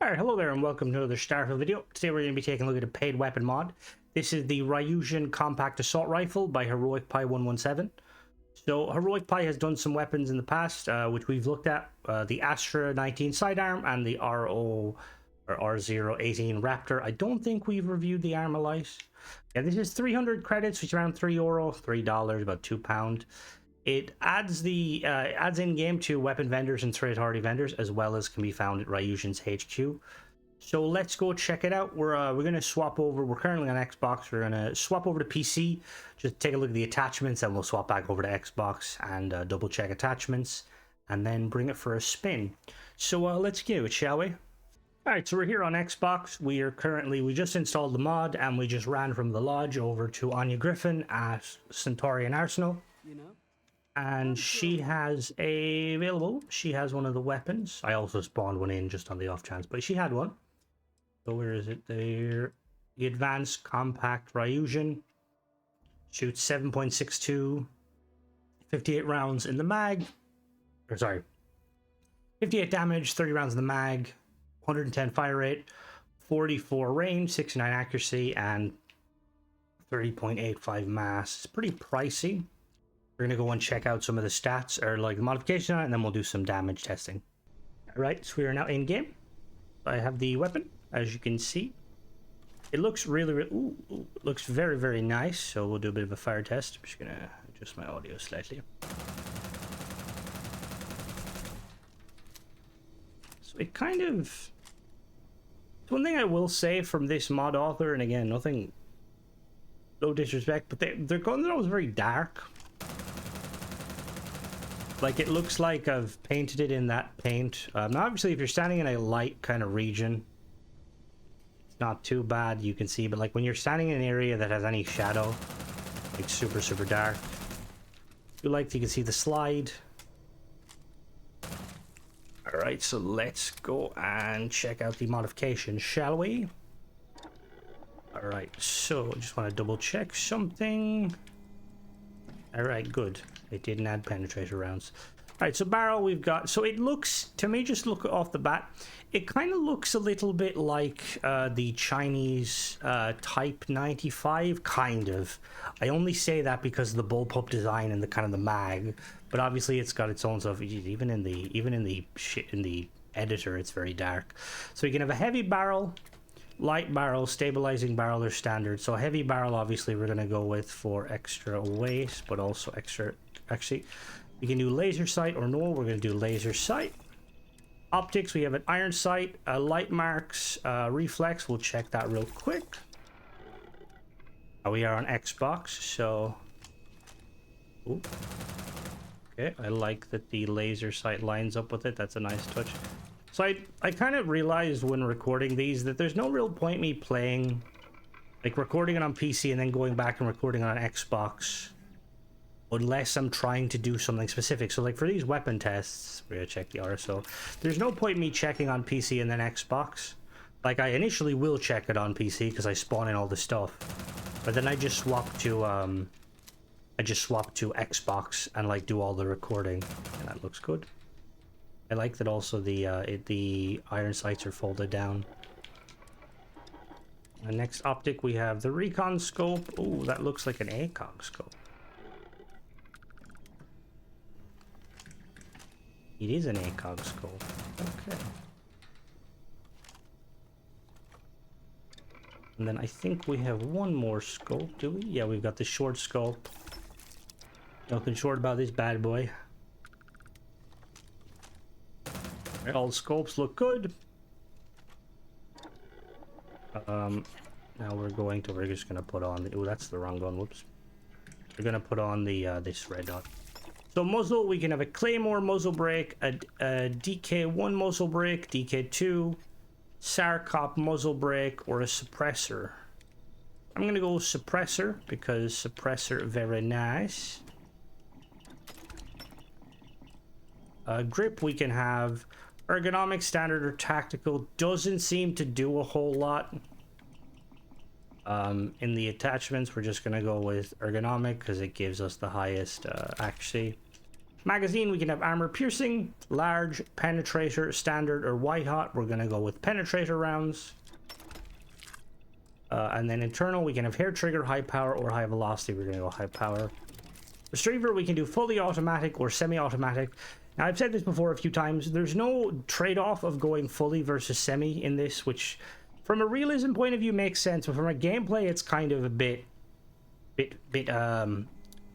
Alright, hello there and welcome to another Starfield video. Today we're going to be taking a look at a paid weapon mod. This is the Ryujin Compact Assault Rifle by Heroic Pie 117. So Heroic Pie has done some weapons in the past, which we've looked at. The Astra 19 sidearm and the R018 Raptor. I don't think we've reviewed the Armalite. Yeah, this is 300 credits, which is around €3, $3, about £2. It adds adds in game to weapon vendors and threat authority vendors, as well as can be found at Ryujin's HQ. So let's go check it out. We're gonna swap over. We're currently on Xbox. We're gonna swap over to PC. Just take a look at the attachments, and we'll swap back over to Xbox and double check attachments, and then bring it for a spin. So let's do it, shall we? All right, so we're here on Xbox. We just installed the mod, and we just ran from the lodge over to Anya Griffin at Centaurian Arsenal. And she has she has one of the weapons. I also spawned one in just on the off chance, but she had one. So where is it there? The Advanced Compact Ryujin. Shoots 7.62, 58 rounds in the mag. Or sorry, 58 damage, 30 rounds in the mag, 110 fire rate, 44 range, 69 accuracy, and 30.85 mass. It's pretty pricey. We're going to go and check out some of the stats, or like the modification on it, and then we'll do some damage testing. Alright, so we are now in game. I have the weapon, as you can see. It looks looks very, very nice. So we'll do a bit of a fire test. I'm just going to adjust my audio slightly. So it kind of... One thing I will say from this mod author, and again, no disrespect, but they're always very dark. Like, it looks like I've painted it in that paint. Now, obviously, if you're standing in a light kind of region, it's not too bad, you can see. But, like, when you're standing in an area that has any shadow, like super, super dark, you can see the slide. Alright, so let's go and check out the modification, shall we? Alright, so I just want to double check something. Alright, good. It didn't add penetrator rounds. Alright, so barrel we've got... So it looks, to me, just look off the bat, it kind of looks a little bit like the Chinese Type 95, kind of. I only say that because of the bullpup design and the kind of the mag, but obviously it's got its own stuff. Even in the editor, it's very dark. So you can have a heavy barrel, light barrel, stabilizing barrel, or standard. So a heavy barrel, obviously, we're going to go with for extra weight, but also extra... Actually, we can do laser sight, or no, we're going to do laser sight. Optics, we have an iron sight, light marks, reflex. We'll check that real quick. We are on Xbox, so... Ooh. Okay, I like that the laser sight lines up with it. That's a nice touch. So I kind of realized when recording these that there's no real point me playing, like recording it on PC and then going back and recording on Xbox, unless I'm trying to do something specific. So like for these weapon tests, we're gonna check the RSO. There's no point me checking on PC and then Xbox. Like I initially will check it on PC because I spawn in all the stuff, but then I just swap to Xbox and like do all the recording, and that looks good. I like that also the iron sights are folded down. The next optic, we have the recon scope. Oh, that looks like an ACOG scope. It is an ACOG scope. Okay. And then I think we have one more scope, do we? Yeah, we've got the short scope. Nothing short about this bad boy. All scopes look good. Now we're just gonna put on the... Oh, that's the wrong gun. Whoops. We're gonna put on the this red dot. So muzzle, we can have a Claymore muzzle brake, a DK1 muzzle brake, DK2, Sarcop muzzle brake, or a suppressor. I'm gonna go suppressor because suppressor very nice. Grip, we can have ergonomic, standard, or tactical. Doesn't seem to do a whole lot. In the attachments, we're just gonna go with ergonomic because it gives us the highest accuracy. Magazine, we can have armor piercing, large, penetrator, standard, or white hot. We're going to go with penetrator rounds. And then internal, we can have hair trigger, high power, or high velocity. We're going to go high power. Retriever, we can do fully automatic or semi-automatic. Now, I've said this before a few times. There's no trade-off of going fully versus semi in this, which from a realism point of view makes sense, but from a gameplay, it's kind of a bit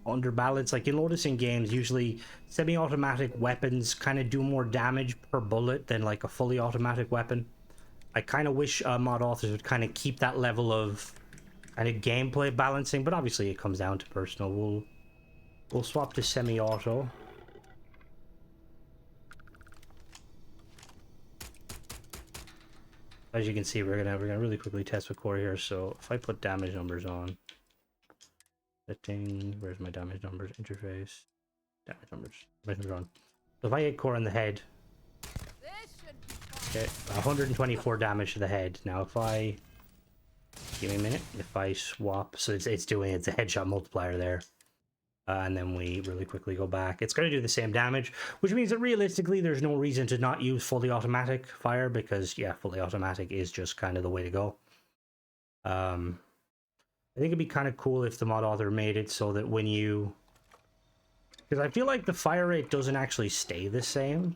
underbalanced. Like, you'll notice in games, usually semi-automatic weapons kind of do more damage per bullet than like a fully automatic weapon. I kind of wish mod authors would kind of keep that level of kind of gameplay balancing, but obviously it comes down to personal. We'll swap to semi-auto. As you can see, we're gonna really quickly test with core here. So if I put damage numbers on, setting, where's my damage numbers? Interface, damage numbers on. So if I hit core on the head, okay, 124 damage to the head. Now if I give me a minute, if I swap, so it's a headshot multiplier there. And then we really quickly go back. It's going to do the same damage, which means that realistically there's no reason to not use fully automatic fire, because yeah, fully automatic is just kind of the way to go. I think it'd be kind of cool if the mod author made it so that when you, because I feel like the fire rate doesn't actually stay the same.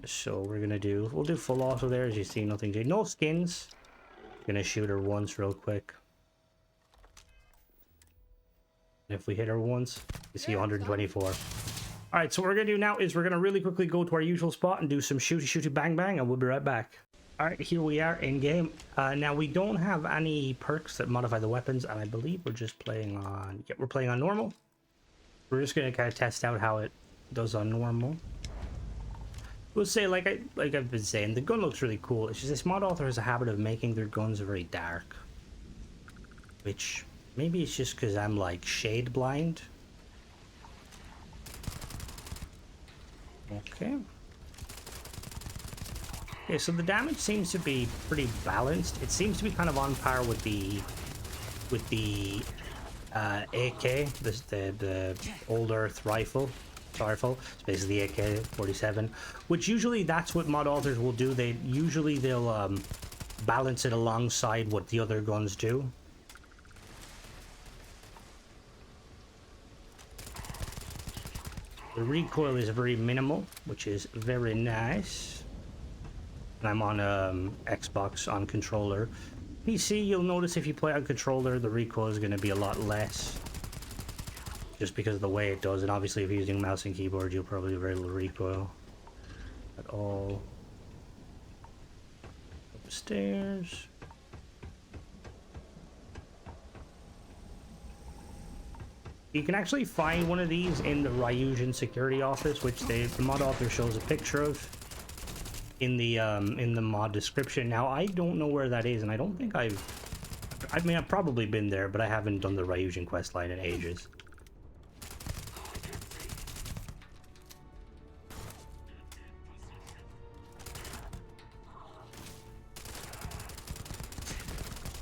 So we'll do full auto there. As you see, nothing to, no skins. Gonna shoot her once real quick. If we hit her once, you see 124. All right, so what we're gonna do now is we're gonna really quickly go to our usual spot and do some shooty bang bang, and we'll be right back. All right, here we are in game. Now we don't have any perks that modify the weapons, and I believe we're just playing on. Yeah, we're playing on normal. We're just gonna kind of test out how it does on normal. We'll say, like I've been saying, the gun looks really cool. It's just this mod author has a habit of making their guns very dark, which. Maybe it's just because I'm like shade blind. Okay. Okay, so the damage seems to be pretty balanced. It seems to be kind of on par with the AK, the old Earth rifle. Starfield. It's basically the AK-47, which usually that's what mod authors will do. They'll balance it alongside what the other guns do. The recoil is very minimal, which is very nice. And I'm on Xbox on controller. PC, you'll notice if you play on controller, the recoil is going to be a lot less. Just because of the way it does. And obviously if you're using mouse and keyboard, you'll probably have very little recoil at all. Upstairs. You can actually find one of these in the Ryujin security office, which the mod author shows a picture of in the mod description. Now I don't know where that is, and I don't think I've probably been there, but I haven't done the Ryujin questline in ages.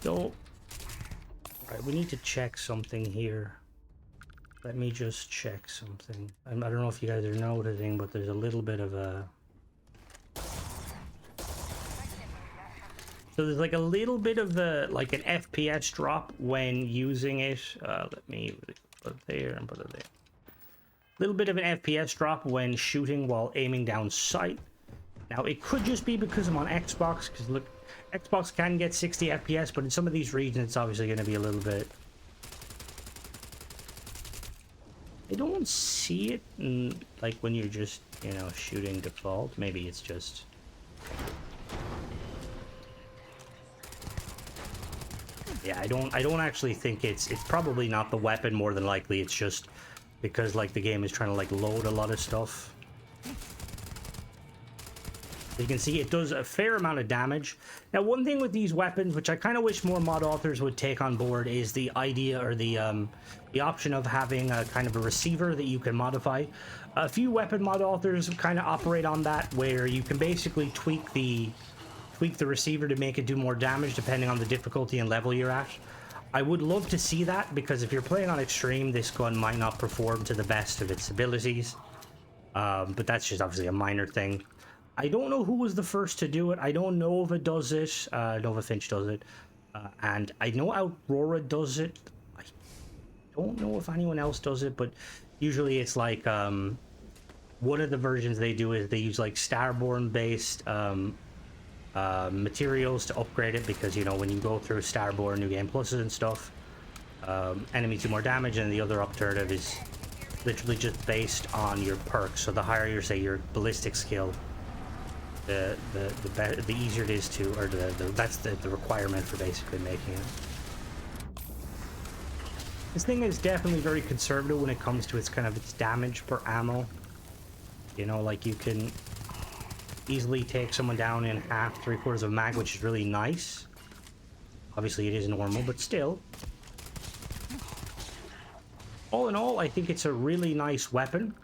So, alright, we need to check something here. Let me just check something. I don't know if you guys are noticing, but there's a little bit of a... So there's like a little bit of the, like an FPS drop when using it. Let me put it there and put it there. A little bit of an FPS drop when shooting while aiming down sight. Now it could just be because I'm on Xbox, because look, Xbox can get 60 FPS, but in some of these regions it's obviously going to be a little bit... I don't see it like when you're just, you know, shooting default. Maybe it's just... Yeah, I don't actually think it's probably not the weapon. More than likely it's just because like the game is trying to like load a lot of stuff. You can see it does a fair amount of damage. Now, one thing with these weapons, which I kind of wish more mod authors would take on board, is the idea or the option of having a kind of a receiver that you can modify. A few weapon mod authors kind of operate on that, where you can basically tweak the receiver to make it do more damage depending on the difficulty and level you're at. I would love to see that, because if you're playing on extreme, this gun might not perform to the best of its abilities. But that's just obviously a minor thing. I don't know who was the first to do it. I don't know if it does it. Nova Finch does it. And I know Aurora does it. I don't know if anyone else does it, but usually it's like one of the versions they do is they use like Starborn based materials to upgrade it, because you know when you go through Starborn New Game Pluses and stuff, enemies do more damage, and the other alternative is literally just based on your perks. So the higher your, say, your ballistic skill, the better, the easier it is to, or that's the requirement for basically making it. This thing is definitely very conservative when it comes to its kind of its damage per ammo. You know, like you can easily take someone down in half, 3/4 of a mag, which is really nice. Obviously it is normal, but still. All in all, I think it's a really nice weapon.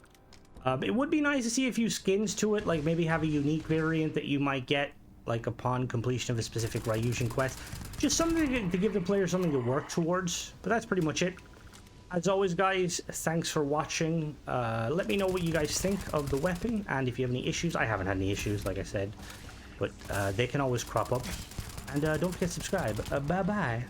It would be nice to see a few skins to it, like maybe have a unique variant that you might get like upon completion of a specific Ryujin quest. Just something to give the player something to work towards. But that's pretty much it. As always, guys, thanks for watching. Let me know what you guys think of the weapon, and if you have any issues. I haven't had any issues, like I said, but they can always crop up. And don't forget to subscribe. Bye-bye.